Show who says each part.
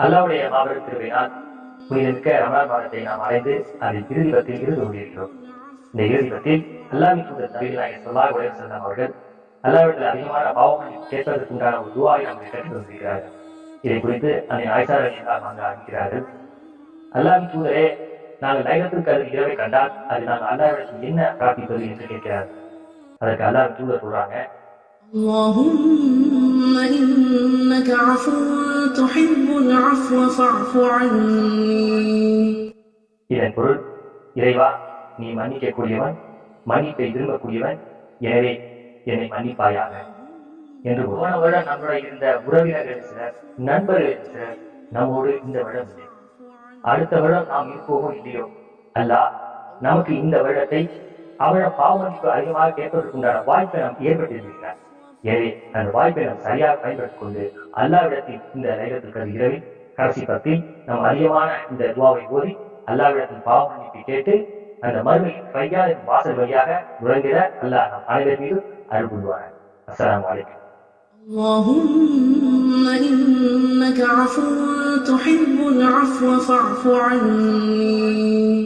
Speaker 1: அல்லாஹ்வுடைய மாபெரும் கிருபையினால் புனிதமிக்க ரமலான் மாதத்தை நாம் அடைந்து அதில் இறுதி பத்தில் இருந்து கொண்டிருக்கிறோம். இந்த இறுதி பத்தில் அல்லாஹ்வின் தூதர் நபிகள் நாயகம் ஸல்லல்லாஹு அலைஹி வஸல்லம் அவர்கள் அல்லாஹ்விடத்தில் அதிகமான பாவங்களை கேட்பதற்குண்டான ஒரு துஆவை நமக்கு கற்றுத் தந்திருக்கிறார்கள். இதை குறித்து அந்த ஆயிஷா ரலியல்லாஹு அன்ஹா அறிவிக்கிறார்கள், அல்லாஹ்வின் தூதரே, நாங்கள் லைலத்துல் கத்ர் இரவை கண்டால் அது நாங்கள் அல்லாஹ்விடத்தில் என்ன பிரார்த்திப்பது என்று கேட்கிறார்கள். அதற்கு அல்லாஹ்வின் தூதர் சொல்றாங்க,
Speaker 2: اللهم إنك عفو تحب العفو فاعف عني.
Speaker 1: இதன் பொருள், இறைவா, நீ மன்னிக்கக்கூடியவன், மன்னிப்பை விரும்பக்கூடியவன், எனவே என்னை மன்னிப்பாயாக என்று. போன வருடம் நம்முடைய இருந்த உறவினர்கள் சிலர், நண்பர்கள் சிலர் நம்மோடு இந்த வருடம் இல்லை. அடுத்த வருடம் நாம் இருப்போமோ இல்லையோ, அல்லாஹ் நமக்கு இந்த வருடத்தை அவன பாவமன்னிப்பு அதிகமாக கேட்பதற்குண்டான வாய்ப்பை நாம் ஏற்படுத்தியிருக்கிறார். எனவே அந்த வாய்ப்பை நாம் சரியாக பயன்படுத்திக் கொண்டு அல்லாஹ்விடத்தில் இந்த லைலத்துல் கத்ர் இரவில் கடைசி பத்தில் நாம் அதிகமான இந்த துஆவை ஓதி அல்லாஹ்விடத்தில் பாவ மன்னிப்பை கேட்டு அந்த மறுமை கையால் வாசல் வழியாக நுழைந்திட அல்லாஹ் நம் அனைவர் மீது அருள் புரிவார். அஸ்ஸலாமு அலைக்கும்.
Speaker 2: اللهم إنك عفو تحب العفو فاعف عني.